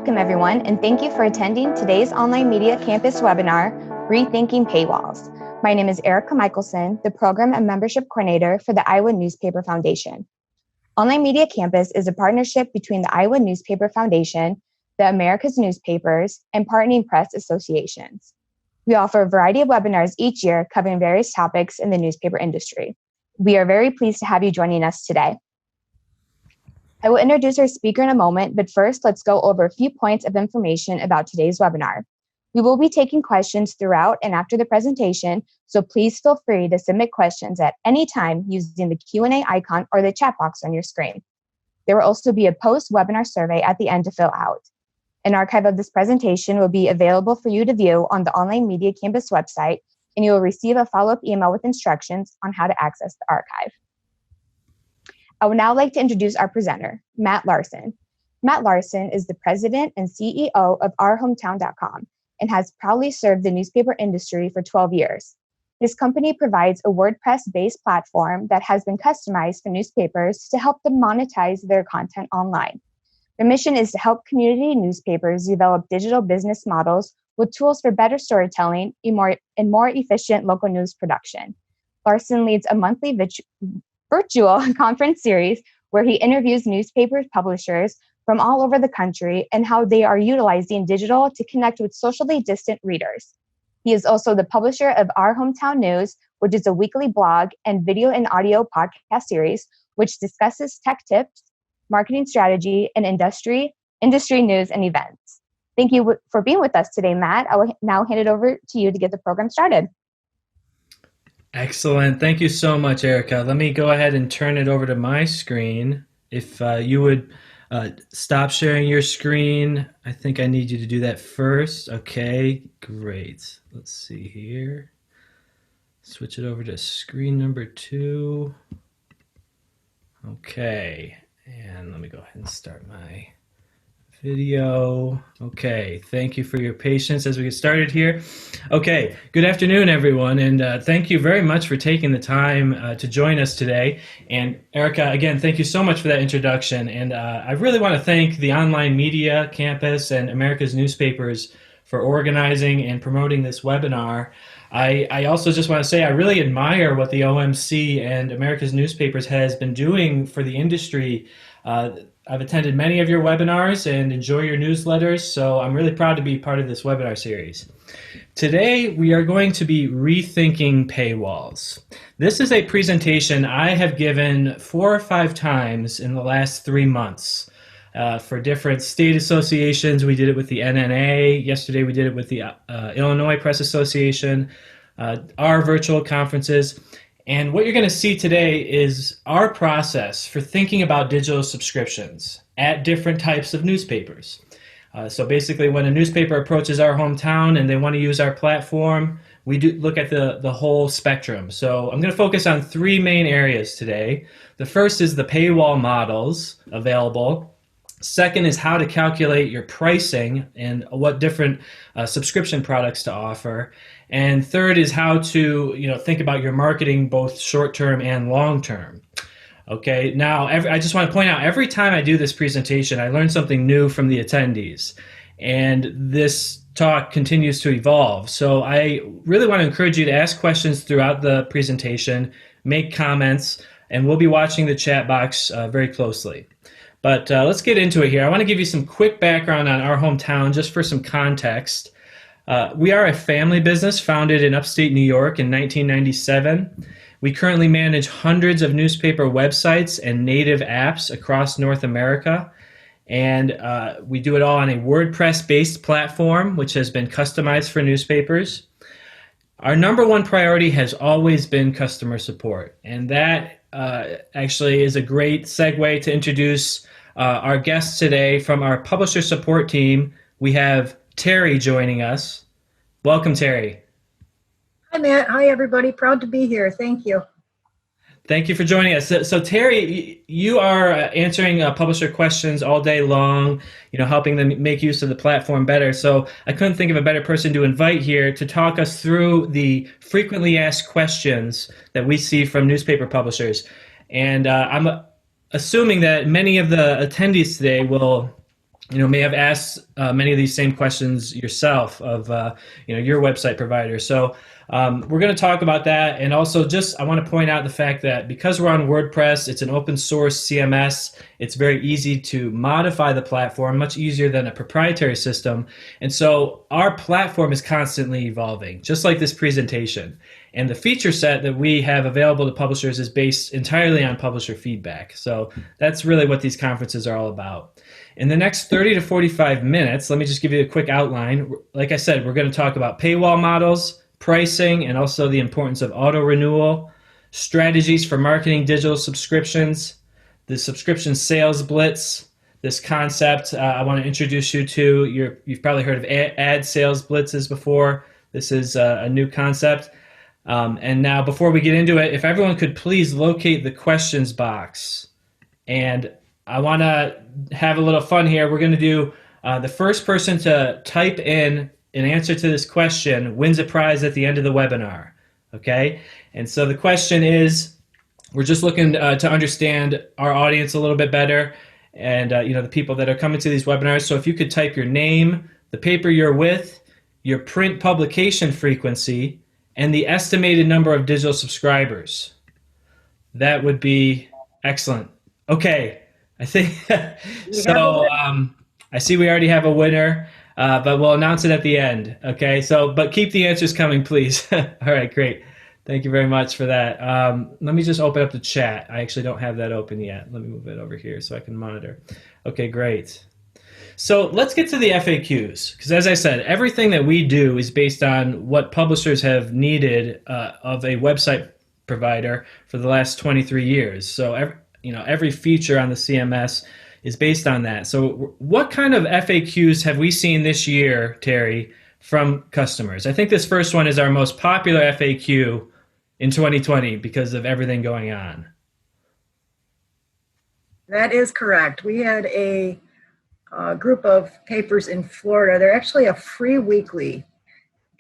Welcome everyone, and thank you for attending today's Online Media Campus webinar, Rethinking Paywalls. My name is Erica Michelson, the Program and Membership Coordinator for the Iowa Newspaper Foundation. Online Media Campus is a partnership between the Iowa Newspaper Foundation, the America's Newspapers, and partnering press associations. We offer a variety of webinars each year covering various topics in the newspaper industry. We are very pleased to have you joining us today. I will introduce our speaker in a moment, but first, let's go over a few points of information about today's webinar. We will be taking questions throughout and after the presentation, so please feel free to submit questions at any time using the Q&A icon or the chat box on your screen. There will also be a post-webinar survey at the end to fill out. An archive of this presentation will be available for you to view on the Online Media Campus website, and you will receive a follow-up email with instructions on how to access the archive. I would now like to introduce our presenter, Matt Larson. Matt Larson is the president and CEO of ourhometown.com and has proudly served the newspaper industry for 12 years. His company provides a WordPress-based platform that has been customized for newspapers to help them monetize their content online. Their mission is to help community newspapers develop digital business models with tools for better storytelling and more efficient local news production. Larson leads a monthly virtual conference series where he interviews newspaper publishers from all over the country and how they are utilizing digital to connect with socially distant readers. He is also the publisher of Our Hometown News, which is a weekly blog and video and audio podcast series, which discusses tech tips, marketing strategy, and industry news and events. Thank you for being with us today, Matt. I will now hand it over to you to get the program started. Excellent. Thank you so much, Erica. Let me go ahead and turn it over to my screen. If you would stop sharing your screen, I think I need you to do that first. Okay, great. Let's see here. Switch it over to screen number 2. Okay, and let me go ahead and start my video. Okay, thank you for your patience as we get started here. Okay, good afternoon, everyone, and thank you very much for taking the time to join us today. And Erica, again, thank you so much for that introduction. And I really want to thank the Online Media Campus and America's Newspapers for organizing and promoting this webinar. I also just want to say I really admire what the OMC and America's Newspapers has been doing for the industry. I've attended many of your webinars and enjoy your newsletters, so I'm really proud to be part of this webinar series. Today, we are going to be rethinking paywalls. This is a presentation I have given 4 or 5 times in the last 3 months for different state associations. We did it with the NNA. Yesterday, we did it with the Illinois Press Association, our virtual conferences. And what you're going to see today is our process for thinking about digital subscriptions at different types of newspapers. So basically, when a newspaper approaches Our Hometown and they want to use our platform, we do look at the whole spectrum. So I'm going to focus on 3 main areas today. The first is the paywall models available. Second is how to calculate your pricing and what different subscription products to offer. And third is how to think about your marketing both short-term and long-term. Okay, now I just want to point out every time I do this presentation, I learn something new from the attendees. And this talk continues to evolve. So I really want to encourage you to ask questions throughout the presentation, make comments, and we'll be watching the chat box very closely. But let's get into it here. I want to give you some quick background on Our Hometown just for some context. We are a family business founded in upstate New York in 1997. We currently manage hundreds of newspaper websites and native apps across North America. And we do it all on a WordPress-based platform, which has been customized for newspapers. Our number one priority has always been customer support. And that actually is a great segue to introduce our guests today. From our publisher support team, we have Terry joining us. Welcome, Terry. Hi, Matt. Hi, everybody. Proud to be here. Thank you. Thank you for joining us. So Terry, you are answering publisher questions all day long, helping them make use of the platform better. So I couldn't think of a better person to invite here to talk us through the frequently asked questions that we see from newspaper publishers. And I'm assuming that many of the attendees today will may have asked many of these same questions yourself of your website provider. So we're going to talk about that, and also just I want to point out the fact that because we're on WordPress, it's an open source CMS. It's very easy to modify the platform, much easier than a proprietary system. And so our platform is constantly evolving, just like this presentation. And the feature set that we have available to publishers is based entirely on publisher feedback. So that's really what these conferences are all about. In the next 30 to 45 minutes, let me just give you a quick outline. Like I said, we're going to talk about paywall models, pricing, and also the importance of auto renewal, strategies for marketing digital subscriptions, the subscription sales blitz, this concept I want to introduce you to. You've probably heard of ad sales blitzes before. This is a new concept. And now before we get into it, if everyone could please locate the questions box. And I want to have a little fun here. We're going to do the first person to type in an answer to this question wins a prize at the end of the webinar. Okay? And so the question is, we're just looking to understand our audience a little bit better and the people that are coming to these webinars. So if you could type your name, the paper you're with, your print publication frequency, and the estimated number of digital subscribers. That would be excellent. Okay. I think so. I see we already have a winner, but we'll announce it at the end. Okay. So, but keep the answers coming, please. All right. Great. Thank you very much for that. Let me just open up the chat. I actually don't have that open yet. Let me move it over here so I can monitor. Okay, great. So let's get to the FAQs, because as I said, everything that we do is based on what publishers have needed of a website provider for the last 23 years. So every feature on the CMS is based on that. So what kind of FAQs have we seen this year, Terry, from customers? I think this first one is our most popular FAQ in 2020 because of everything going on. That is correct. We had a group of papers in Florida. They're actually a free weekly.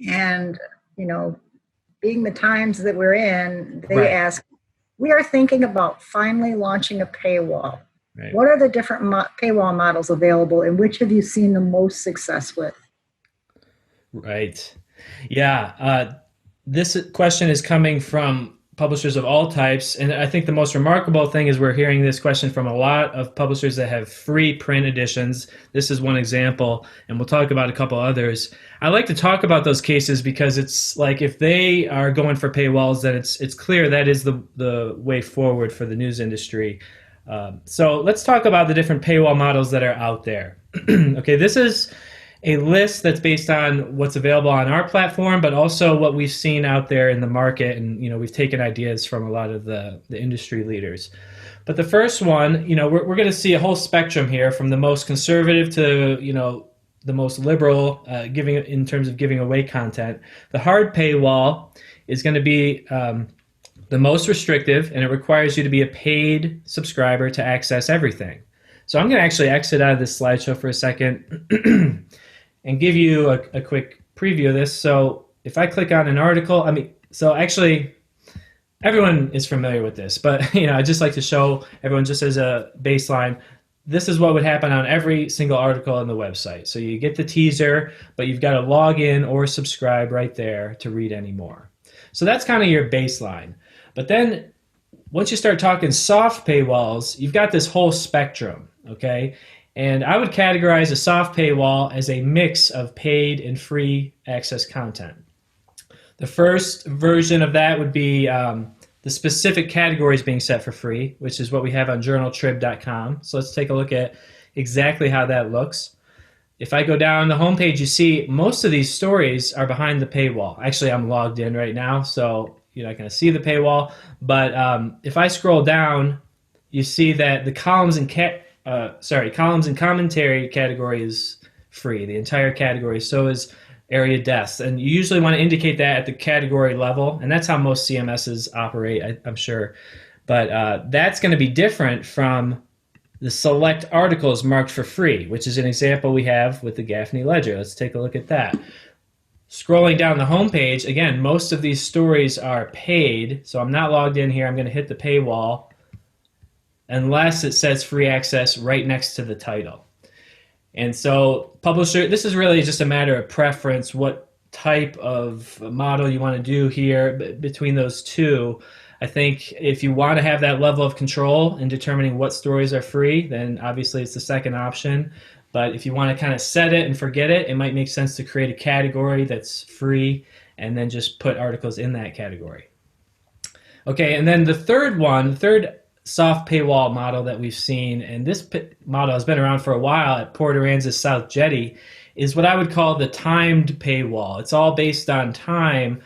And, being the times that we're in, they ask, we are thinking about finally launching a paywall. Right. What are the different paywall models available, and which have you seen the most success with? Right. Yeah. This question is coming from publishers of all types, and I think the most remarkable thing is we're hearing this question from a lot of publishers that have free print editions. This is one example, and we'll talk about a couple others. I like to talk about those cases because it's like if they are going for paywalls, then it's clear that is the way forward for the news industry. So let's talk about the different paywall models that are out there. Okay, this is a list that's based on what's available on our platform, but also what we've seen out there in the market. And, we've taken ideas from a lot of the industry leaders. But the first one, we're going to see a whole spectrum here from the most conservative to, the most liberal in terms of giving away content. The hard paywall is going to be the most restrictive, and it requires you to be a paid subscriber to access everything. So I'm going to actually exit out of this slideshow for a second and give you a quick preview of this. So if I click on an article, so actually everyone is familiar with this, but I just like to show everyone just as a baseline, this is what would happen on every single article on the website. So you get the teaser, but you've got to log in or subscribe right there to read any more. So that's kind of your baseline. But then once you start talking soft paywalls, you've got this whole spectrum, okay? And I would categorize a soft paywall as a mix of paid and free access content. The first version of that would be the specific categories being set for free, which is what we have on journaltrib.com. So let's take a look at exactly how that looks. If I go down the homepage, you see most of these stories are behind the paywall. Actually, I'm logged in right now, so you're not going to see the paywall. But if I scroll down, you see that the columns and commentary category is free, the entire category. So is area deaths. And you usually want to indicate that at the category level. And that's how most CMSs operate, I'm sure. But that's going to be different from the select articles marked for free, which is an example we have with the Gaffney Ledger. Let's take a look at that. Scrolling down the homepage, again, most of these stories are paid. So I'm not logged in here. I'm going to hit the paywall unless it says free access right next to the title. And so publisher, this is really just a matter of preference, what type of model you want to do here between those two. I think if you want to have that level of control in determining what stories are free, then obviously it's the second option. But if you want to kind of set it and forget it, it might make sense to create a category that's free and then just put articles in that category. Okay, and then the third soft paywall model that we've seen, and this model has been around for a while at Port Aransas South Jetty, is what I would call the timed paywall. It's all based on time,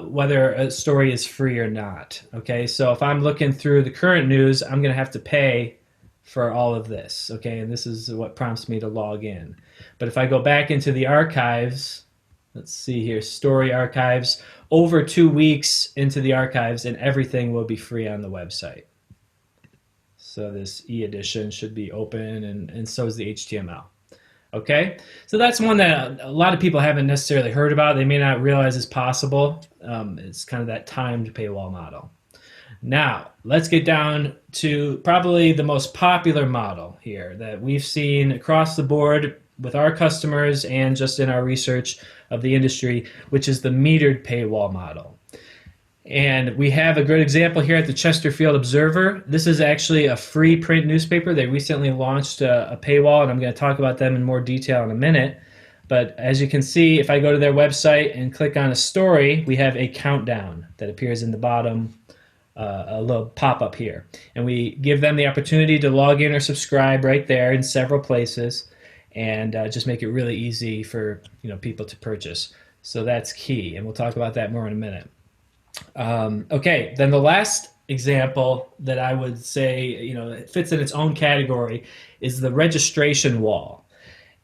whether a story is free or not. Okay, so if I'm looking through the current news, I'm going to have to pay for all of this. Okay, and this is what prompts me to log in. But if I go back into the archives, let's see here, story archives, over 2 weeks into the archives, and everything will be free on the website. So this e-edition should be open, and so is the HTML. Okay, so that's one that a lot of people haven't necessarily heard about. They may not realize is possible. It's kind of that timed paywall model. Now, let's get down to probably the most popular model here that we've seen across the board with our customers and just in our research of the industry, which is the metered paywall model. And we have a good example here at the Chesterfield Observer. This is actually a free print newspaper. They recently launched a paywall, and I'm going to talk about them in more detail in a minute. But as you can see, if I go to their website and click on a story, we have a countdown that appears in the bottom, a little pop-up here. And we give them the opportunity to log in or subscribe right there in several places, and just make it really easy for people to purchase. So that's key, and we'll talk about that more in a minute. Okay, then the last example that I would say it fits in its own category is the registration wall.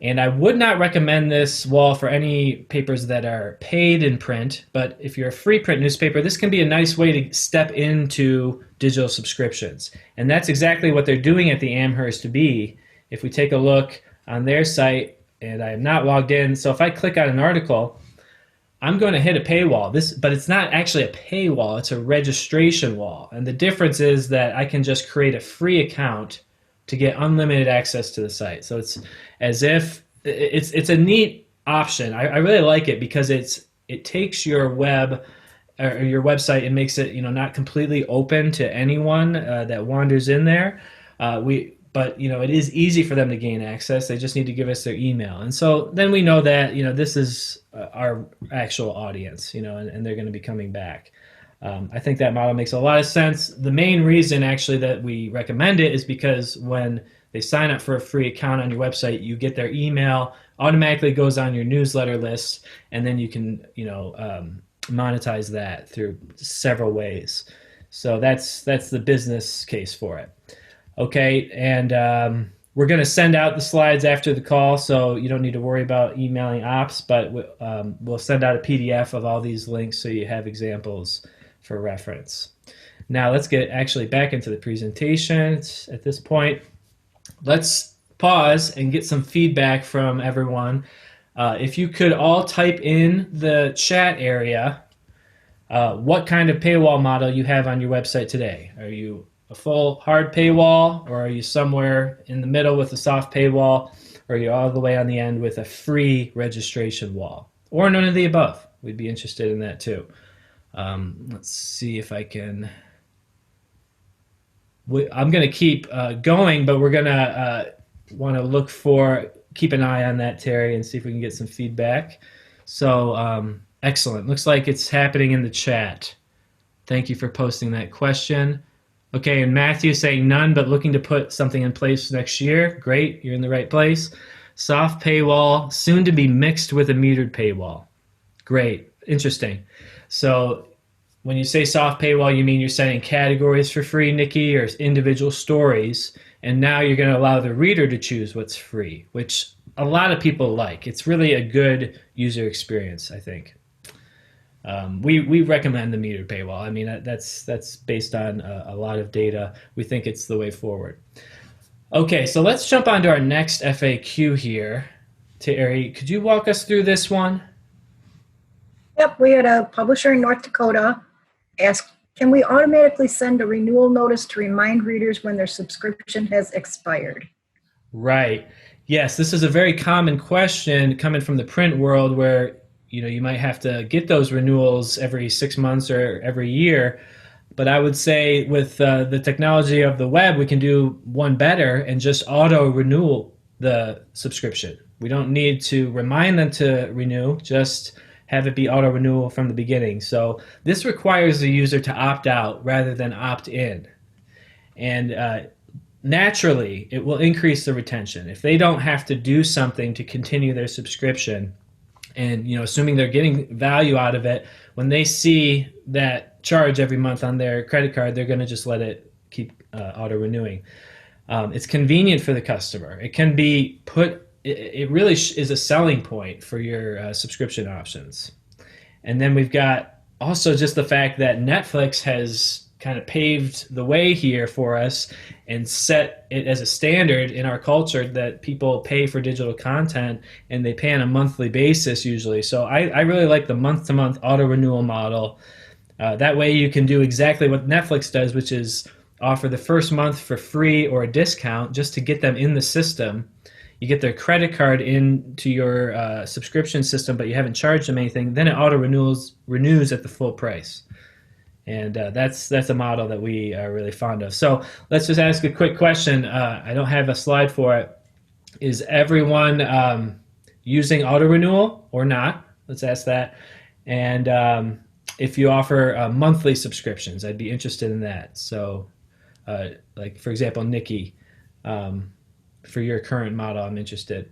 And I would not recommend this wall for any papers that are paid in print, but if you're a free print newspaper, this can be a nice way to step into digital subscriptions. And that's exactly what they're doing at the Amherst Bee. If we take a look on their site, and I am not logged in, so if I click on an article, I'm going to hit a paywall. But it's not actually a paywall, it's a registration wall. And the difference is that I can just create a free account to get unlimited access to the site. So it's as if it's a neat option. I really like it because it takes your web or your website and makes it not completely open to anyone that wanders in there. But it is easy for them to gain access. They just need to give us their email, and so then we know that this is our actual audience, and they're going to be coming back. I think that model makes a lot of sense. The main reason actually that we recommend it is because when they sign up for a free account on your website, you get their email, automatically goes on your newsletter list, and then you can monetize that through several ways. So that's the business case for it. Okay, and we're going to send out the slides after the call, so you don't need to worry about emailing ops, but we'll send out a PDF of all these links so you have examples for reference. Now let's get actually back into the presentation. At this point, let's pause and get some feedback from everyone. If you could all type in the chat area what kind of paywall model you have on your website today. Are you a full hard paywall, or are you somewhere in the middle with a soft paywall, or are you all the way on the end with a free registration wall, or none of the above? We'd be interested in that too. Let's see if I can. I'm going to keep going, but we're going to want to keep an eye on that, Terry, and see if we can get some feedback. So excellent. Looks like it's happening in the chat. Thank you for posting that question. Okay, and Matthew saying none, but looking to put something in place next year. Great, you're in the right place. Soft paywall, soon to be mixed with a metered paywall. Great, interesting. So when you say soft paywall, you mean you're setting categories for free, Nikki, or individual stories, and now you're going to allow the reader to choose what's free, which a lot of people like. It's really a good user experience, I think. We recommend the metered paywall. I mean, that's based on a lot of data. We think it's the way forward. Okay, so let's jump on to our next FAQ here. Terry, could you walk us through this one? Yep, we had a publisher in North Dakota ask, can we automatically send a renewal notice to remind readers when their subscription has expired? Right. Yes, this is a very common question coming from the print world where you might have to get those renewals every 6 months or every year. But I would say with the technology of the web, we can do one better and just auto renew the subscription. We don't need to remind them to renew, just have it be auto renewal from the beginning. So this requires the user to opt out rather than opt in. And naturally, it will increase the retention. If they don't have to do something to continue their subscription, and assuming they're getting value out of it, when they see that charge every month on their credit card, they're going to just let it keep auto renewing. It's convenient for the customer. It can be put. It really is a selling point for your subscription options. And then we've got also just the fact that Netflix has kind of paved the way here for us and set it as a standard in our culture that people pay for digital content, and they pay on a monthly basis usually. So I really like the month-to-month auto renewal model. That way you can do exactly what Netflix does, which is offer the first month for free or a discount just to get them in the system. You get their credit card into your subscription system, but you haven't charged them anything. Then it auto renews at the full price. And that's a model that we are really fond of. So let's just ask a quick question. I don't have a slide for it. Is everyone using auto renewal or not? Let's ask that. And if you offer monthly subscriptions, I'd be interested in that. So like, for example, Nikki, for your current model, I'm interested.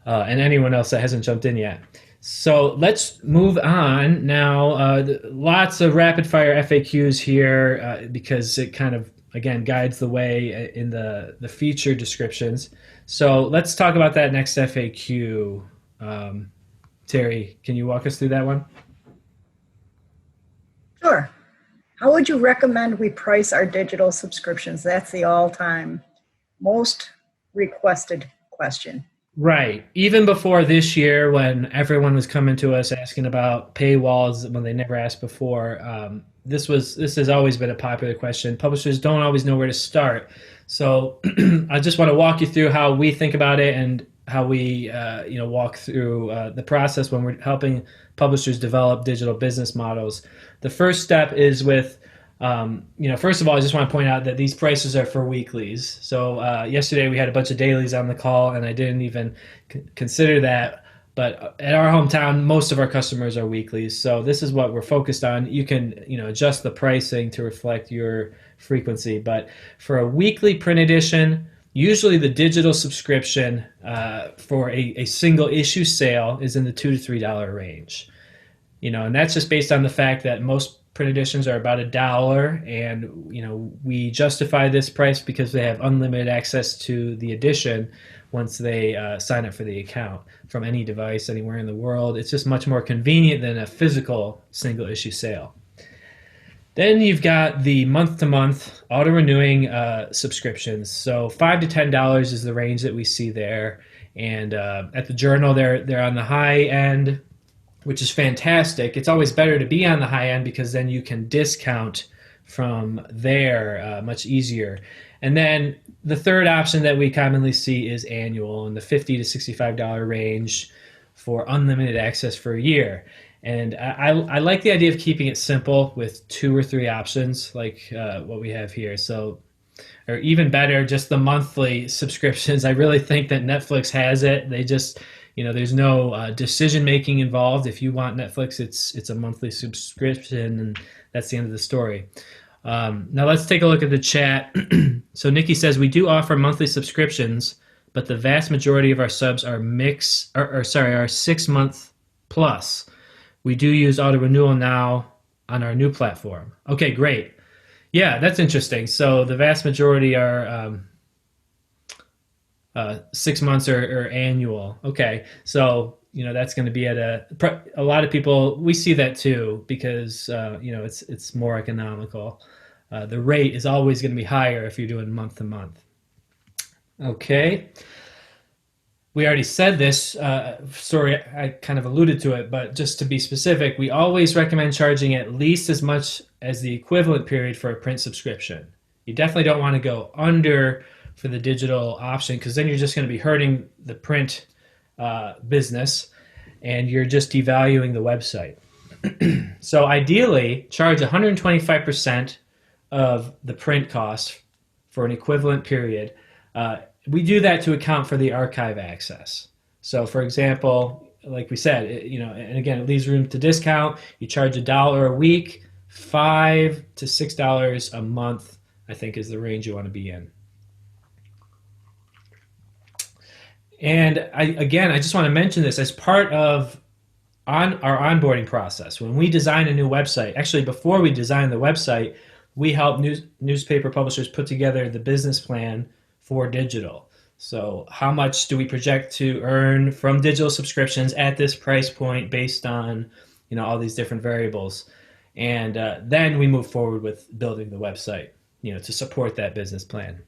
And anyone else that hasn't jumped in yet. So let's move on now. Lots of rapid fire FAQs here because it kind of, again, guides the way in the feature descriptions. So let's talk about that next FAQ. Terry, can you walk us through that one? Sure. How would you recommend we price our digital subscriptions? That's the all-time most requested question. Right. Even before this year, when everyone was coming to us asking about paywalls when they never asked before, this has always been a popular question. Publishers don't always know where to start. So I just want to walk you through how we think about it and how we walk through the process when we're helping publishers develop digital business models. The first step is with first of all, I just want to point out that these prices are for weeklies. So yesterday we had a bunch of dailies on the call, and I didn't even consider that. But at our hometown, most of our customers are weeklies. So this is what we're focused on. You can adjust the pricing to reflect your frequency. But for a weekly print edition, usually the digital subscription for a single issue sale is in the $2 to $3 range. And that's just based on the fact that most print editions are about $1, and we justify this price because they have unlimited access to the edition once they sign up for the account from any device anywhere in the world. It's just much more convenient than a physical single issue sale. Then you've got the month-to-month auto-renewing subscriptions. So $5 to $10 is the range that we see there, and at the Journal they're on the high end, which is fantastic. It's always better to be on the high end because then you can discount from there much easier. And then the third option that we commonly see is annual in the $50 to $65 range for unlimited access for a year. And I like the idea of keeping it simple with 2 or 3 options like what we have here. So, or even better, just the monthly subscriptions. I really think that Netflix has it. They just there's no decision making involved. If you want Netflix, it's a monthly subscription, and that's the end of the story. Now let's take a look at the chat. So Nikki says we do offer monthly subscriptions, but the vast majority of our subs are are 6 month plus. We do use auto renewal now on our new platform. Okay, great. Yeah, that's interesting. So the vast majority are 6 months or annual. Okay, so that's going to be at a lot of people. We see that too because it's more economical. The rate is always going to be higher if you're doing month to month. Okay, we already said this. Sorry, I kind of alluded to it, but just to be specific, we always recommend charging at least as much as the equivalent period for a print subscription. You definitely don't want to go under for the digital option, because then you're just going to be hurting the print business, and you're just devaluing the website. So ideally, charge 125% of the print cost for an equivalent period. We do that to account for the archive access. So for example, like we said, and again, it leaves room to discount. You charge $1 a week, $5 to $6 a month, I think, is the range you want to be in. And I just want to mention this as part of our onboarding process. When we design a new website, actually before we design the website, we help newspaper publishers put together the business plan for digital. So how much do we project to earn from digital subscriptions at this price point based on all these different variables? And then we move forward with building the website to support that business plan.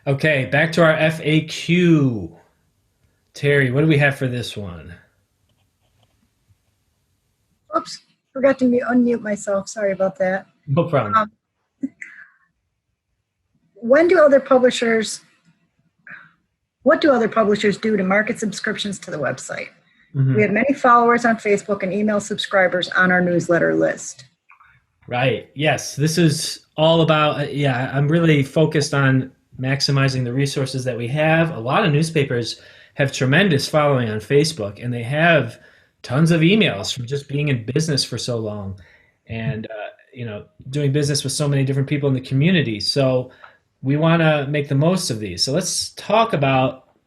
Okay, back to our FAQ. Terry, what do we have for this one? Oops, forgot to unmute myself. Sorry about that. No problem. What do other publishers do to market subscriptions to the website? Mm-hmm. We have many followers on Facebook and email subscribers on our newsletter list. Right. Yes. This is all about, I'm really focused on maximizing the resources that we have. A lot of newspapers have tremendous following on Facebook, and they have tons of emails from just being in business for so long and, doing business with so many different people in the community. So we want to make the most of these. So let's talk about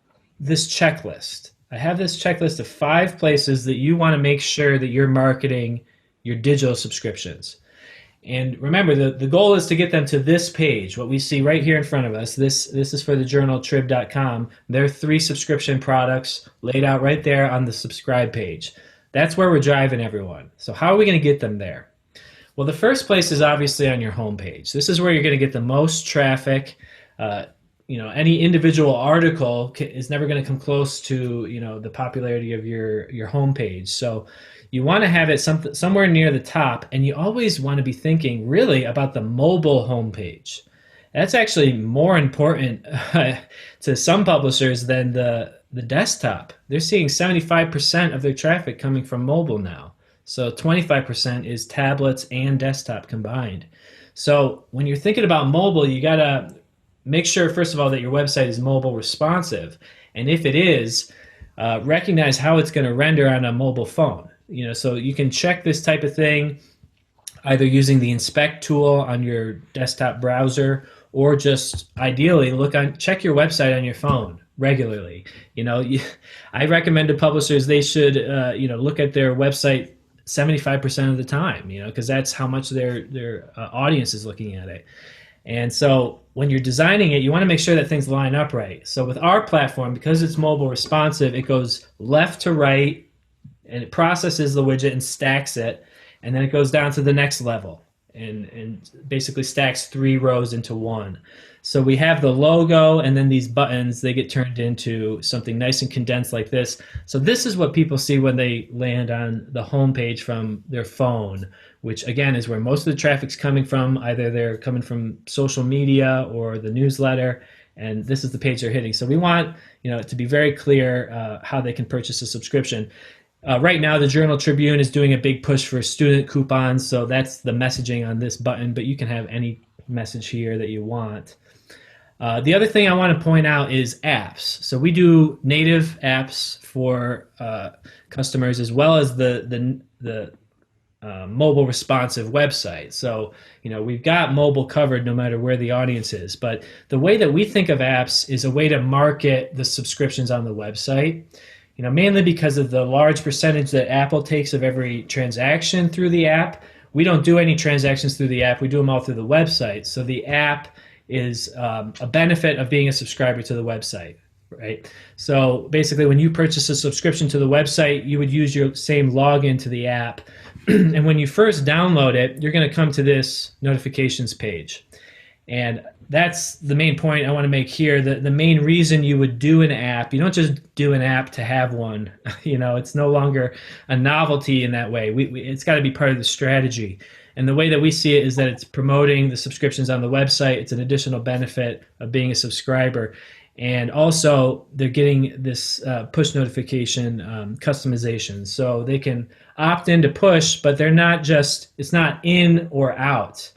this checklist. I have this checklist of 5 places that you want to make sure that you're marketing your digital subscriptions. And remember, the goal is to get them to this page, what we see right here in front of us. This is for the journal, trib.com. There are 3 subscription products laid out right there on the subscribe page. That's where we're driving everyone. So how are we going to get them there? Well, the first place is obviously on your homepage. This is where you're going to get the most traffic. Any individual article is never going to come close to the popularity of your homepage. So you want to have it somewhere near the top, and you always want to be thinking really about the mobile homepage. That's actually more important to some publishers than the desktop. They're seeing 75% of their traffic coming from mobile now. So 25% is tablets and desktop combined. So when you're thinking about mobile, you got to make sure, first of all, that your website is mobile responsive. And if it is, recognize how it's going to render on a mobile phone. So you can check this type of thing either using the inspect tool on your desktop browser, or just ideally check your website on your phone regularly. I recommend to publishers they should look at their website 75% of the time, because that's how much their audience is looking at it. And so when you're designing it, you want to make sure that things line up right. So with our platform, because it's mobile responsive, it goes left to right, and it processes the widget and stacks it, and then it goes down to the next level and basically stacks 3 rows into one. So we have the logo, and then these buttons, they get turned into something nice and condensed like this. So this is what people see when they land on the home page from their phone, which again is where most of the traffic's coming from. Either they're coming from social media or the newsletter, and this is the page they're hitting. So we want to be very clear how they can purchase a subscription. Right now, the Journal Tribune is doing a big push for student coupons, so that's the messaging on this button, but you can have any message here that you want. The other thing I want to point out is apps. So we do native apps for customers, as well as the mobile responsive website. So we've got mobile covered no matter where the audience is. But the way that we think of apps is a way to market the subscriptions on the website. Mainly because of the large percentage that Apple takes of every transaction through the app. We don't do any transactions through the app. We do them all through the website. So the app is a benefit of being a subscriber to the website, right? So basically, when you purchase a subscription to the website, you would use your same login to the app. And when you first download it, you're going to come to this notifications page. And that's the main point I want to make here. The main reason you would do an app, you don't just do an app to have one. It's no longer a novelty in that way. It's got to be part of the strategy. And the way that we see it is that it's promoting the subscriptions on the website. It's an additional benefit of being a subscriber. And also, they're getting this push notification customization. So they can opt in to push, but they're not just, it's not in or out.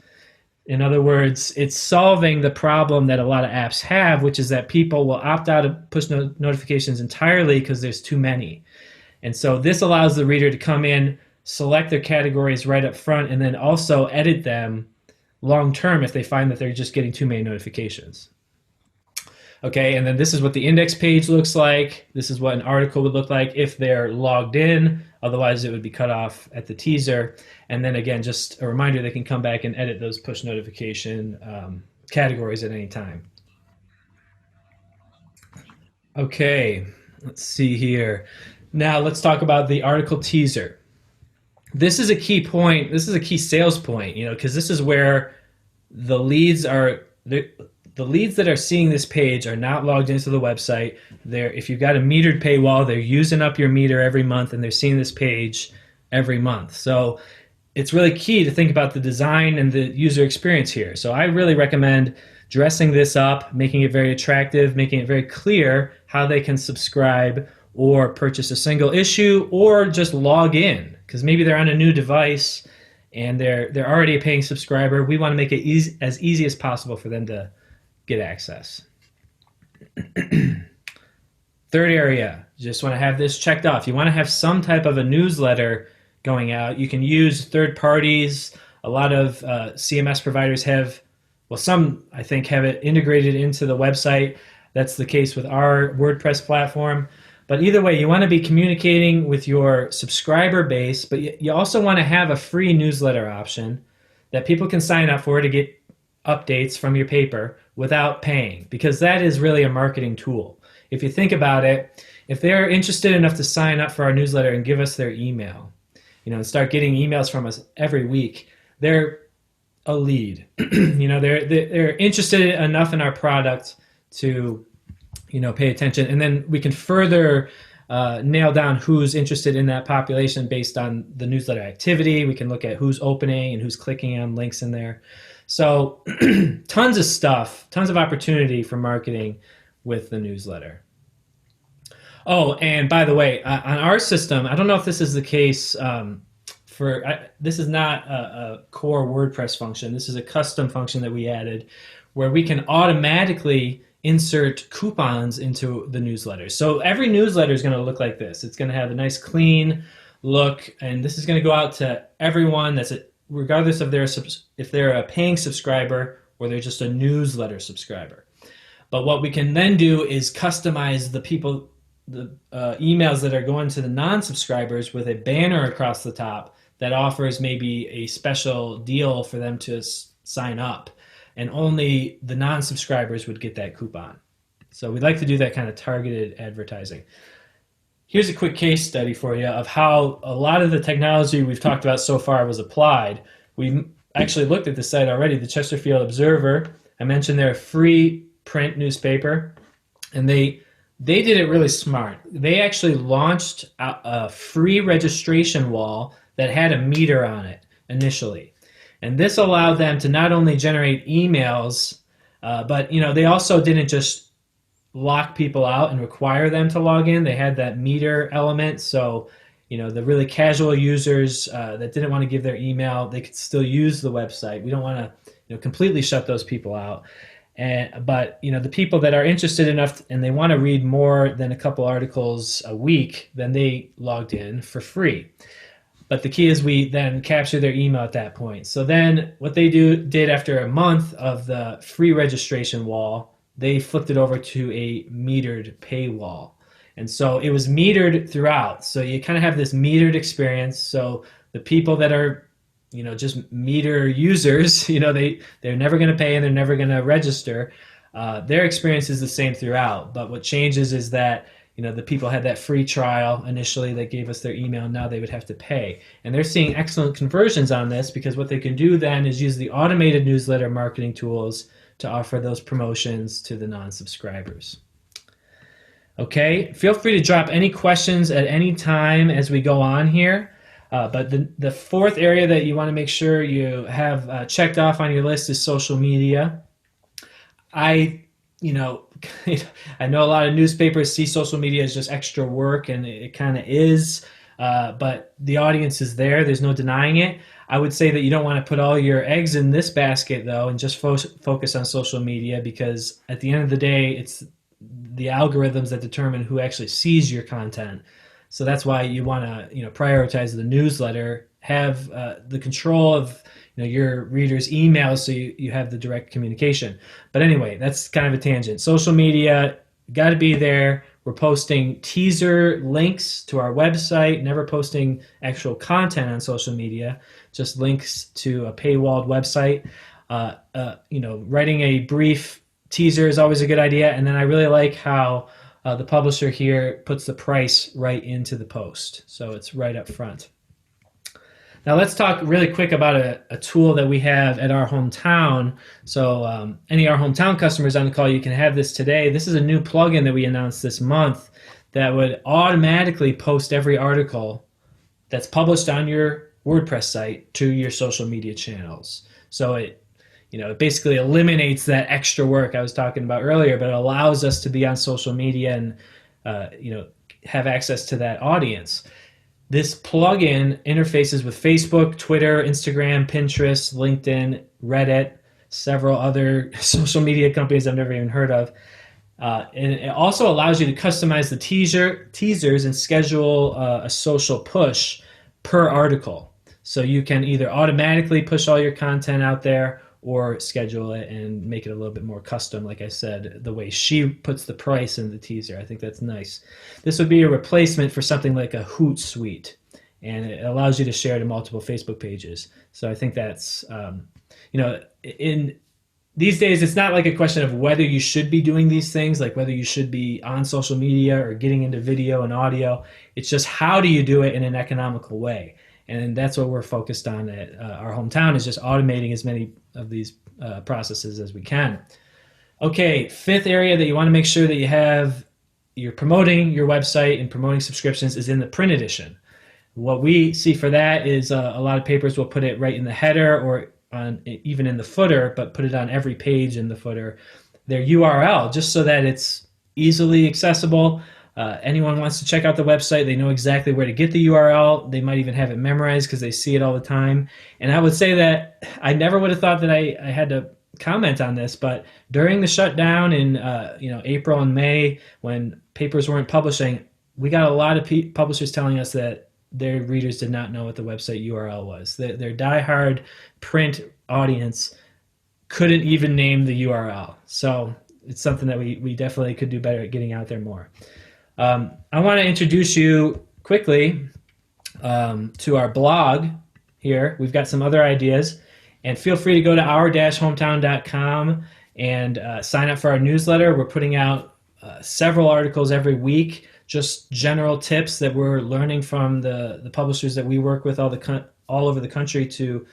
In other words, it's solving the problem that a lot of apps have, which is that people will opt out of push notifications entirely because there's too many. And so this allows the reader to come in, select their categories right up front, and then also edit them long term if they find that they're just getting too many notifications. Okay, and then this is what the index page looks like. This is what an article would look like if they're logged in. Otherwise, it would be cut off at the teaser. And then again, just a reminder, they can come back and edit those push notification categories at any time. Okay, let's see here. Now let's talk about the article teaser. This is a key point. This is a key sales point, because this is where the leads are. The leads that are seeing this page are not logged into the website. If you've got a metered paywall, they're using up your meter every month, and they're seeing this page every month. So it's really key to think about the design and the user experience here. So I really recommend dressing this up, making it very attractive, making it very clear how they can subscribe or purchase a single issue or just log in, because maybe they're on a new device and they're already a paying subscriber. We want to make it as easy as possible for them to get access. Third area, you just want to have this checked off. You want to have some type of a newsletter going out. You can use third parties. A lot of CMS providers have, well, some I think have it integrated into the website. That's the case with our WordPress platform. But either way, you want to be communicating with your subscriber base, but you also want to have a free newsletter option that people can sign up for to get updates from your paper without paying, because that is really a marketing tool. If you think about it, if they're interested enough to sign up for our newsletter and give us their email, and start getting emails from us every week, they're a lead. They're interested enough in our product to, pay attention, and then we can further nail down who's interested in that population based on the newsletter activity. We can look at who's opening and who's clicking on links in there. So tons of stuff, tons of opportunity for marketing with the newsletter. Oh, and by the way, on our system, I don't know if this is the case this is not a core WordPress function. This is a custom function that we added where we can automatically insert coupons into the newsletter. So every newsletter is going to look like this. It's going to have a nice clean look, and this is going to go out to everyone regardless of if they're a paying subscriber or they're just a newsletter subscriber. But what we can then do is customize the emails that are going to the non-subscribers with a banner across the top that offers maybe a special deal for them to sign up. And only the non-subscribers would get that coupon. So we'd like to do that kind of targeted advertising. Here's a quick case study for you of how a lot of the technology we've talked about so far was applied. We actually looked at the site already, the Chesterfield Observer. I mentioned they're a free print newspaper, and they did it really smart. They actually launched a free registration wall that had a meter on it initially. And this allowed them to not only generate emails, but they also didn't just lock people out and require them to log in. They had that meter element, so the really casual users that didn't want to give their email, they could still use the website. We don't want to completely shut those people out. But the people that are interested enough and they want to read more than a couple articles a week, then they logged in for free. But the key is we then capture their email at that point. So then what they did after a month of the free registration wall, they flipped it over to a metered paywall. And so it was metered throughout. So you kind of have this metered experience. So the people that are, just meter users, they're never going to pay and they're never going to register. Their experience is the same throughout. But what changes is that, the people had that free trial initially that gave us their email. Now they would have to pay. And they're seeing excellent conversions on this because what they can do then is use the automated newsletter marketing tools to offer those promotions to the non-subscribers. Okay, feel free to drop any questions at any time as we go on here. But the fourth area that you want to make sure you have checked off on your list is social media. I, you know, I know a lot of newspapers see social media as just extra work, and it kind of is. But the audience is there. There's no denying it. I would say that you don't want to put all your eggs in this basket, though, and just focus on social media, because at the end of the day, it's the algorithms that determine who actually sees your content. So that's why you want to, prioritize the newsletter, have the control of your readers' emails, so you have the direct communication. But anyway, that's kind of a tangent. Social media, got to be there. We're posting teaser links to our website, never posting actual content on social media, just links to a paywalled website. Writing a brief teaser is always a good idea. And then I really like how the publisher here puts the price right into the post. So it's right up front. Now let's talk really quick about a tool that we have at our hometown. So any of our hometown customers on the call, you can have this today. This is a new plugin that we announced this month that would automatically post every article that's published on your WordPress site to your social media channels. So it basically eliminates that extra work I was talking about earlier, but it allows us to be on social media and have access to that audience. This plugin interfaces with Facebook, Twitter, Instagram, Pinterest, LinkedIn, Reddit, several other social media companies I've never even heard of. And it also allows you to customize the teasers and schedule a social push per article. So you can either automatically push all your content out there or schedule it and make it a little bit more custom, like I said, the way she puts the price in the teaser. I think that's nice. This would be a replacement for something like a Hootsuite, and it allows you to share to multiple Facebook pages. So I think that's, in these days, it's not like a question of whether you should be doing these things, like whether you should be on social media or getting into video and audio. It's just how do you do it in an economical way? And that's what we're focused on at our hometown, is just automating as many of these processes as we can. Okay, fifth area that you want to make sure that you're promoting your website and promoting subscriptions is in the print edition. What we see for that is a lot of papers will put it right in the header or even in the footer, but put it on every page in the footer, their URL, just so that it's easily accessible. Anyone wants to check out the website, they know exactly where to get the URL. They might even have it memorized because they see it all the time. And I would say that I never would have thought that I had to comment on this, but during the shutdown in April and May, when papers weren't publishing, we got a lot of publishers telling us that their readers did not know what the website URL was. Their diehard print audience couldn't even name the URL. So it's something that we definitely could do better at getting out there more. I want to introduce you quickly to our blog here. We've got some other ideas, and feel free to go to our-hometown.com and sign up for our newsletter. We're putting out several articles every week, just general tips that we're learning from the publishers that we work with all over the country to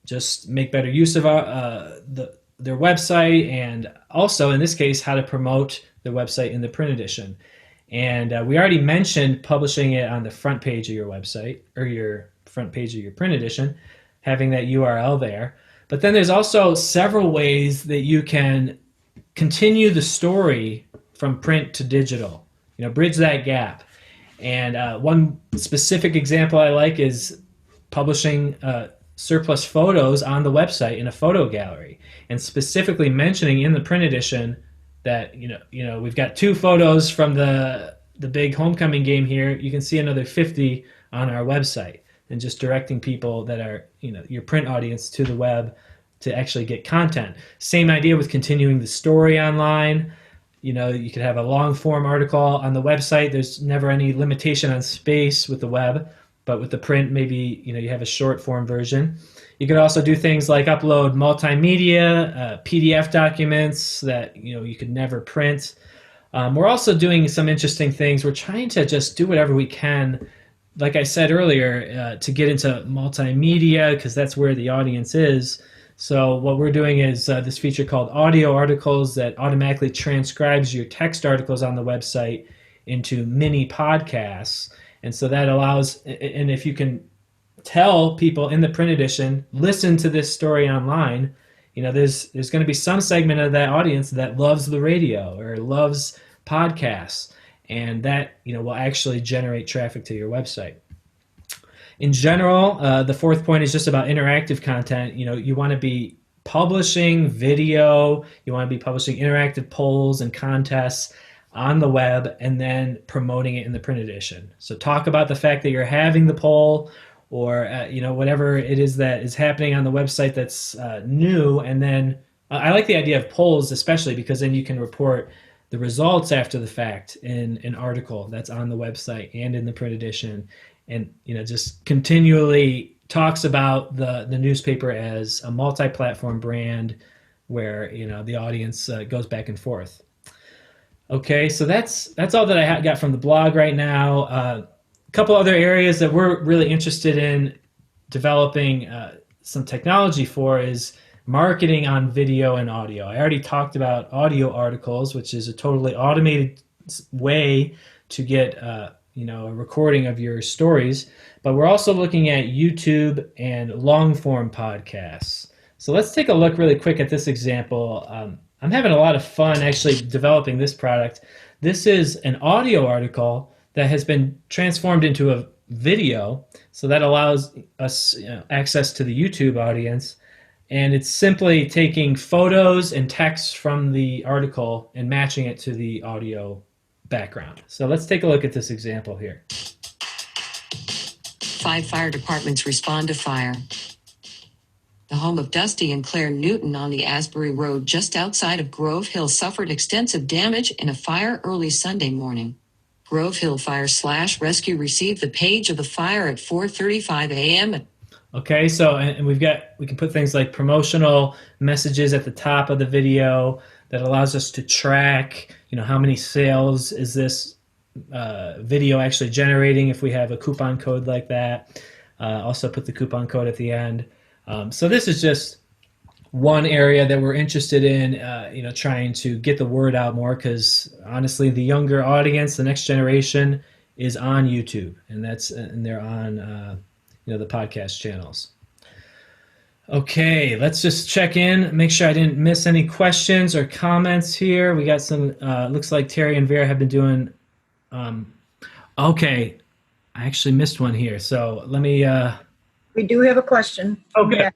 just make better use of their website, and also in this case how to promote the website in the print edition. And we already mentioned publishing it on the front page of your website, or your front page of your print edition, having that URL there. But then there's also several ways that you can continue the story from print to digital, bridge that gap. And one specific example I like is publishing surplus photos on the website in a photo gallery, and specifically mentioning in the print edition that we've got 2 photos from the big homecoming game here. You can see another 50 on our website, and just directing people that are your print audience to the web to actually get content. Same idea with continuing the story online. You could have a long form article on the website. There's never any limitation on space with the web, but with the print, maybe you have a short form version. You could also do things like upload multimedia, PDF documents that you could never print. We're also doing some interesting things. We're trying to just do whatever we can, like I said earlier, to get into multimedia, because that's where the audience is. So what we're doing is this feature called Audio Articles that automatically transcribes your text articles on the website into mini podcasts. And so that allows, and if you can tell people in the print edition, listen to this story online, there's going to be some segment of that audience that loves the radio or loves podcasts, and that will actually generate traffic to your website. In general, the fourth point is just about interactive content. You want to be publishing video, you want to be publishing interactive polls and contests on the web, and then promoting it in the print edition. So talk about the fact that you're having the poll, or whatever it is that is happening on the website that's new. And then I like the idea of polls, especially because then you can report the results after the fact in an article that's on the website and in the print edition, and just continually talks about the newspaper as a multi-platform brand where the audience goes back and forth. Okay, so that's all that I got from the blog right now. A couple other areas that we're really interested in developing some technology for is marketing on video and audio. I already talked about audio articles, which is a totally automated way to get a recording of your stories, but we're also looking at YouTube and long form podcasts. So let's take a look really quick at this example. I'm having a lot of fun actually developing this product. This is an audio article that has been transformed into a video, so that allows us access to the YouTube audience. And it's simply taking photos and text from the article and matching it to the audio background. So let's take a look at this example here. 5 fire departments respond to fire. The home of Dusty and Claire Newton on the Asbury Road just outside of Grove Hill suffered extensive damage in a fire early Sunday morning. Grove Hill Fire/Rescue received the page of the fire at 4:35 a.m. Okay, so and we can put things like promotional messages at the top of the video that allows us to track, how many sales is this video actually generating if we have a coupon code like that. Also put the coupon code at the end. So this is just one area that we're interested in, trying to get the word out more, because honestly, the younger audience, the next generation, is on YouTube, and they're on the podcast channels. Okay, let's just check in, make sure I didn't miss any questions or comments here. We got some. Looks like Terry and Vera have been doing. Okay, I actually missed one here, so let me. We do have a question. Okay. Yeah.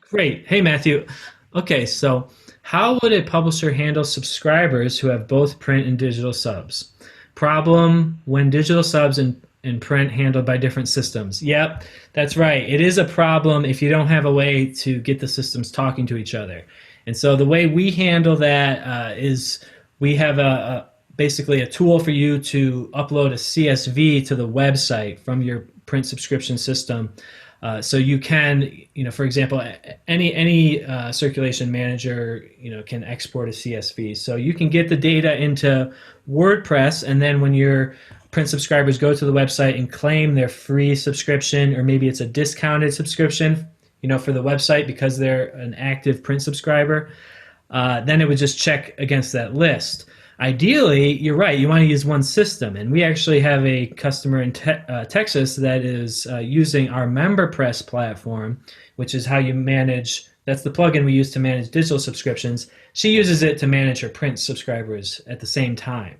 Great. Hey, Matthew. Okay, so how would a publisher handle subscribers who have both print and digital subs? Problem when digital subs and print handled by different systems. Yep, that's right. It is a problem if you don't have a way to get the systems talking to each other. And so the way we handle that is we have basically a tool for you to upload a CSV to the website from your print subscription system. So you can, for example, any circulation manager, can export a CSV. So you can get the data into WordPress, and then when your print subscribers go to the website and claim their free subscription, or maybe it's a discounted subscription, for the website because they're an active print subscriber, then it would just check against that list. Ideally, you're right, you want to use one system, and we actually have a customer in Texas that is using our MemberPress platform, which is how you manage, that's the plugin we use to manage digital subscriptions. She uses it to manage her print subscribers at the same time.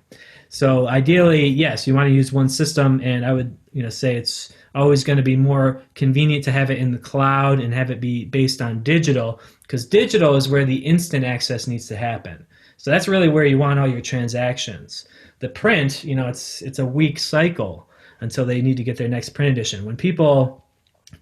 So ideally, yes, you want to use one system, and I would say it's always going to be more convenient to have it in the cloud and have it be based on digital, because digital is where the instant access needs to happen. So that's really where you want all your transactions. The print, it's a week cycle until they need to get their next print edition. When people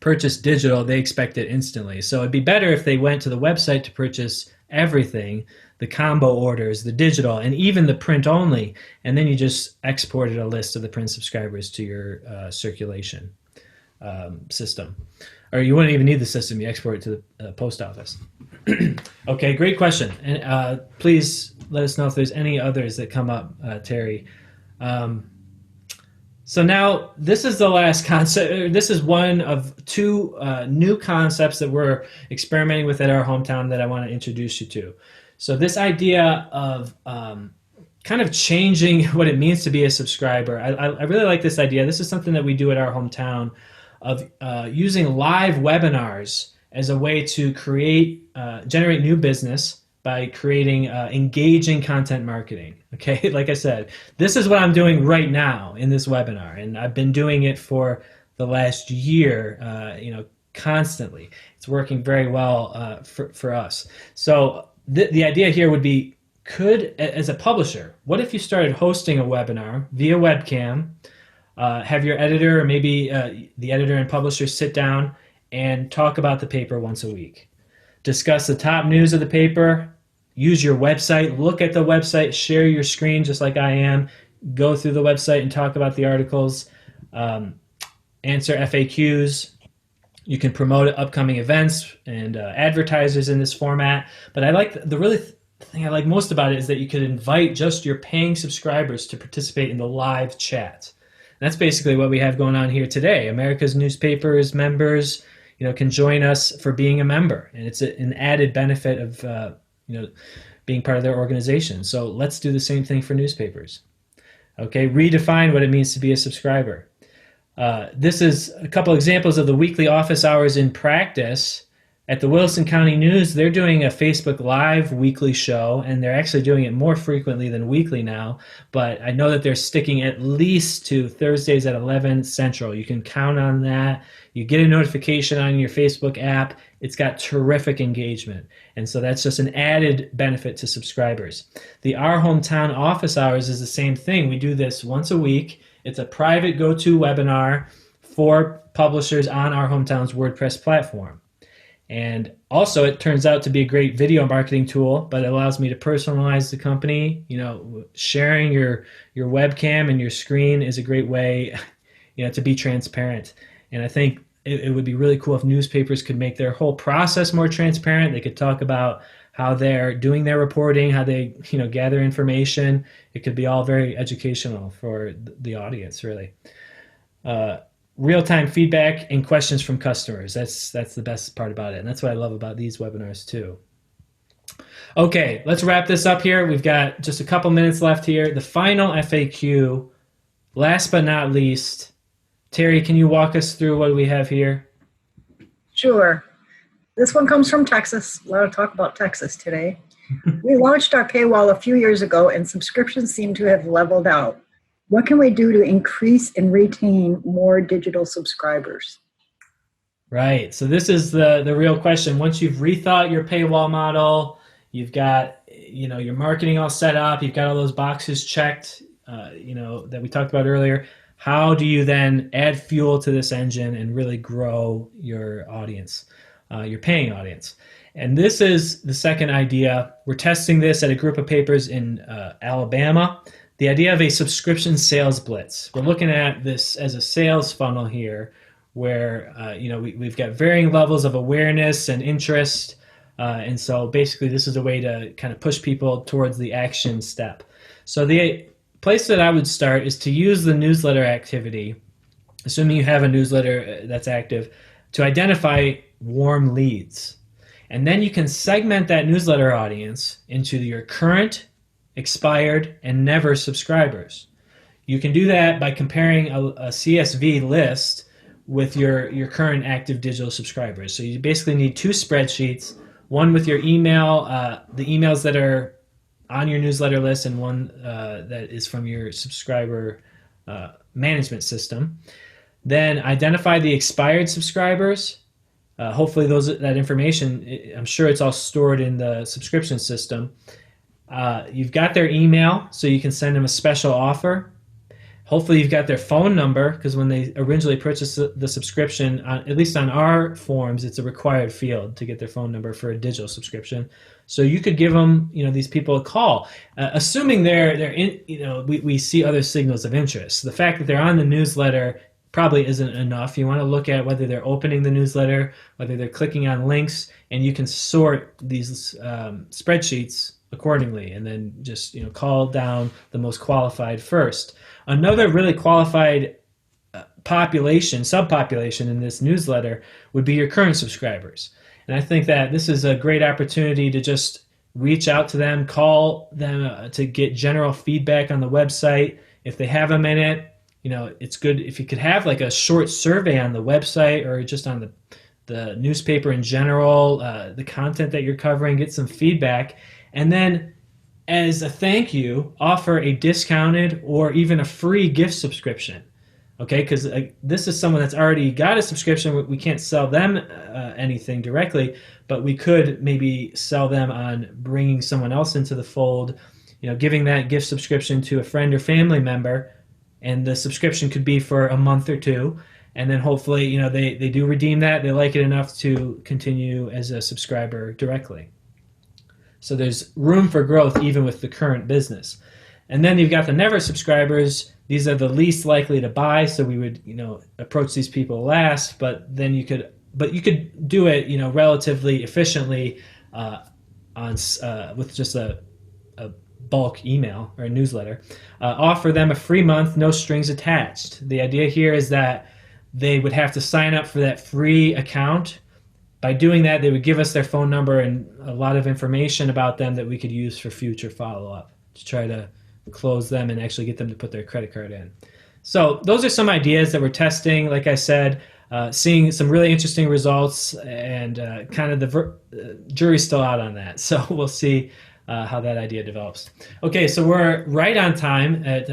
purchase digital, they expect it instantly. So it'd be better if they went to the website to purchase everything, the combo orders, the digital, and even the print only, and then you just exported a list of the print subscribers to your circulation system. Or you wouldn't even need the system, you export it to the post office. Okay, great question. And please let us know if there's any others that come up, Terry. So now this is the last concept. This is one of two new concepts that we're experimenting with at our hometown that I want to introduce you to. So this idea of kind of changing what it means to be a subscriber. I really like this idea. This is something that we do at our hometown. of using live webinars as a way to generate new business by creating engaging content marketing. Okay, like I said, this is what I'm doing right now in this webinar, and I've been doing it for the last year, constantly. It's working very well for us. So the idea here would be, as a publisher, what if you started hosting a webinar via webcam, have your editor or maybe the editor and publisher sit down and talk about the paper once a week. Discuss the top news of the paper, use your website, look at the website, share your screen just like I am, go through the website and talk about the articles, answer FAQs. You can promote upcoming events and advertisers in this format. But the thing I like most about it is that you could invite just your paying subscribers to participate in the live chat. And that's basically what we have going on here today. America's Newspapers members, can join us for being a member, and it's an added benefit of being part of their organization. So let's do the same thing for newspapers. Okay, redefine what it means to be a subscriber. This is a couple examples of the weekly office hours in practice. At the Wilson County News, they're doing a Facebook Live weekly show, and they're actually doing it more frequently than weekly now, but I know that they're sticking at least to Thursdays at 11 Central. You can count on that. You get a notification on your Facebook app. It's got terrific engagement, and so that's just an added benefit to subscribers. The Our Hometown Office Hours is the same thing. We do this once a week. It's a private go-to webinar for publishers on Our Hometown's WordPress platform. And also, it turns out to be a great video marketing tool, but it allows me to personalize the company. Sharing your webcam and your screen is a great way, to be transparent. And I think it would be really cool if newspapers could make their whole process more transparent. They could talk about how they're doing their reporting, how they, gather information. It could be all very educational for the audience, really. Real-time feedback and questions from customers. That's the best part about it, and that's what I love about these webinars too. Okay, let's wrap this up here. We've got just a couple minutes left here. The final FAQ, last but not least. Terry, can you walk us through what we have here? Sure. This one comes from Texas. A lot of talk about Texas today. We launched our paywall a few years ago, and subscriptions seem to have leveled out. What can we do to increase and retain more digital subscribers? Right. So this is the real question. Once you've rethought your paywall model, you've got your marketing all set up, you've got all those boxes checked, that we talked about earlier. How do you then add fuel to this engine and really grow your audience, your paying audience? And this is the second idea. We're testing this at a group of papers in Alabama. The idea of a subscription sales blitz. We're looking at this as a sales funnel here where we've got varying levels of awareness and interest. And so basically this is a way to kind of push people towards the action step. So the place that I would start is to use the newsletter activity, assuming you have a newsletter that's active, to identify warm leads. And then you can segment that newsletter audience into your current, expired, and never subscribers. You can do that by comparing a CSV list with your current active digital subscribers. So you basically need two spreadsheets, one with your email, the emails that are on your newsletter list, and one that is from your subscriber management system. Then identify the expired subscribers. Hopefully that information, I'm sure it's all stored in the subscription system. You've got their email, so you can send them a special offer. Hopefully you've got their phone number, because when they originally purchased the subscription, at least on our forms, it's a required field to get their phone number for a digital subscription. So you could give them, these people a call, assuming they're in. We see other signals of interest. The fact that they're on the newsletter probably isn't enough. You want to look at whether they're opening the newsletter, whether they're clicking on links, and you can sort these spreadsheets accordingly, and then just call down the most qualified first. Another really qualified subpopulation in this newsletter would be your current subscribers. And I think that this is a great opportunity to just reach out to them, call them to get general feedback on the website. If they have a minute, it's good if you could have like a short survey on the website or just on the newspaper in general, the content that you're covering, get some feedback, and then as a thank you, offer a discounted or even a free gift subscription. Okay, because this is someone that's already got a subscription. We can't sell them anything directly, but we could maybe sell them on bringing someone else into the fold, giving that gift subscription to a friend or family member, and the subscription could be for a month or two, and then hopefully, they do redeem that, they like it enough to continue as a subscriber directly. So there's room for growth even with the current business. And then you've got the never subscribers. These are the least likely to buy, so we would, approach these people last. But then you could do it, relatively efficiently with just a bulk email or a newsletter. Offer them a free month, no strings attached. The idea here is that they would have to sign up for that free account. By doing that, they would give us their phone number and a lot of information about them that we could use for future follow-up to try to close them and actually get them to put their credit card in. So those are some ideas that we're testing. Like I said, seeing some really interesting results, and kind of the jury's still out on that. So we'll see how that idea develops. Okay, so we're right on time at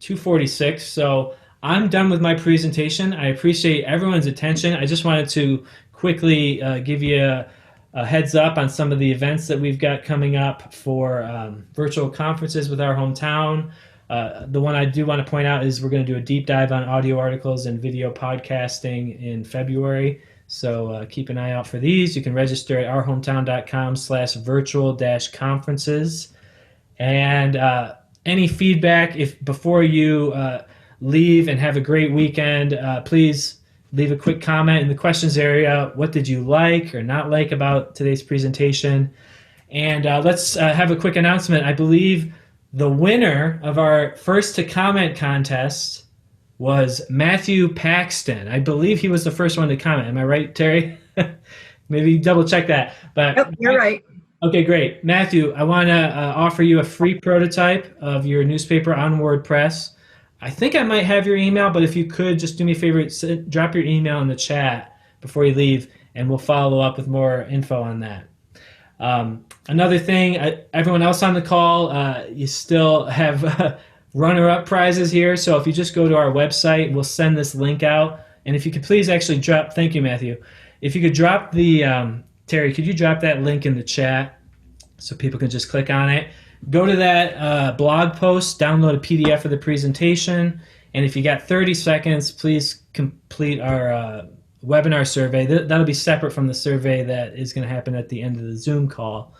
2:46. So I'm done with my presentation. I appreciate everyone's attention. I just wanted to quickly give you a heads up on some of the events that we've got coming up for virtual conferences with our hometown. The one I do want to point out is we're going to do a deep dive on audio articles and video podcasting in February. So keep an eye out for these. You can register at ourhometown.com/virtual-conferences. And any feedback, if before you leave and have a great weekend, please leave a quick comment in the questions area. What did you like or not like about today's presentation? And let's have a quick announcement. I believe the winner of our first to comment contest was Matthew Paxton. I believe he was the first one to comment. Am I right, Terry? Maybe double check that. But Yep, you're right. Okay, great. Matthew, I want to offer you a free prototype of your newspaper on WordPress. I think I might have your email, but if you could just do me a favor, drop your email in the chat before you leave, and we'll follow up with more info on that. Another thing, everyone else on the call, you still have runner-up prizes here. So if you just go to our website, we'll send this link out. And if you could please actually drop, thank you, Matthew. If you could drop the, Terry, could you drop that link in the chat so people can just click on it? Go to that blog post, download a PDF of the presentation, and if you got 30 seconds, please complete our webinar survey. That'll be separate from the survey that is going to happen at the end of the Zoom call.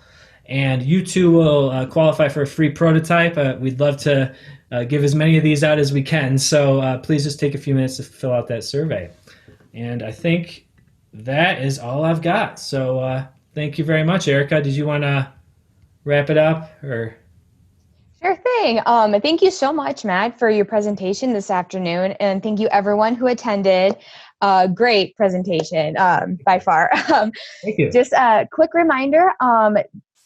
And you too will qualify for a free prototype. We'd love to give as many of these out as we can, so please just take a few minutes to fill out that survey. And I think that is all I've got. So thank you very much, Erica. Did you want to wrap it up, or? Sure thing. Thank you so much, Matt, for your presentation this afternoon, and thank you everyone who attended. Great presentation by far. Thank you. Just a quick reminder,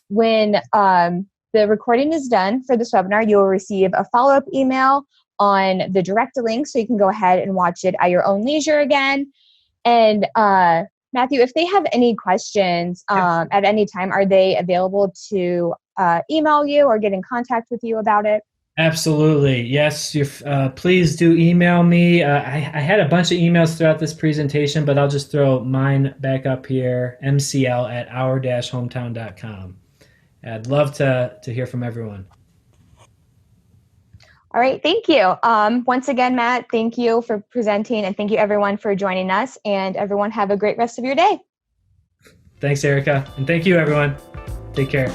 when the recording is done for this webinar, you'll receive a follow-up email on the direct link, so you can go ahead and watch it at your own leisure again. And Matthew, if they have any questions at any time, are they available to email you or get in contact with you about it? Absolutely. Yes. Please do email me. I had a bunch of emails throughout this presentation, but I'll just throw mine back up here, mcl@our-hometown.com. I'd love to hear from everyone. All right. Thank you. Once again, Matt, thank you for presenting, and thank you everyone for joining us, and everyone have a great rest of your day. Thanks, Erica. And thank you, everyone. Take care.